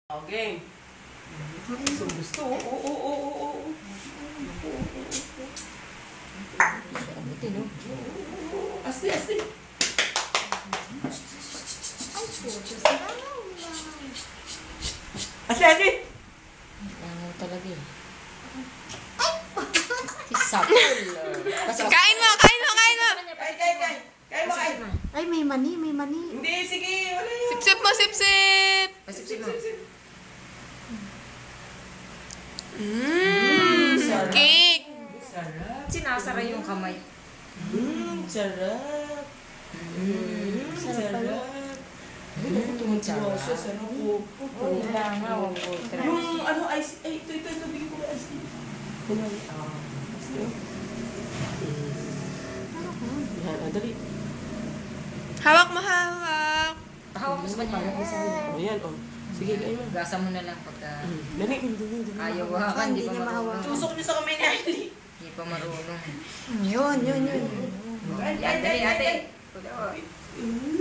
Okay. Gusto. Oo. Asli. Asli. Ano talaga eh. Sapul. Kain mo! Kain. Ay, may mani. Hindi, sige. Wala yun. Sip-sip mo, sip-sip! Pasipsip mo. Sarap. Cake! Sarap. Sinasara yung kamay. Sarap. Sarap. Sarap. Sarap po. Kailangan, huwag po. Yung ano, ice. Ay, ito. Bigyan ko na ice. Kunwari. Ice ito. Yan, dali. Hawak mo, hawak! Hawak mo sa kanya. Ayan, oh. Sige, kayo mo. Gasa mo na lang pagka Dali. ayaw hawakan, Hindi di pa niya mahawak. marunong. Tusok niyo sa kamay ni Ashley. Di pa marunong. Yun. Yan, dali ate. Mm.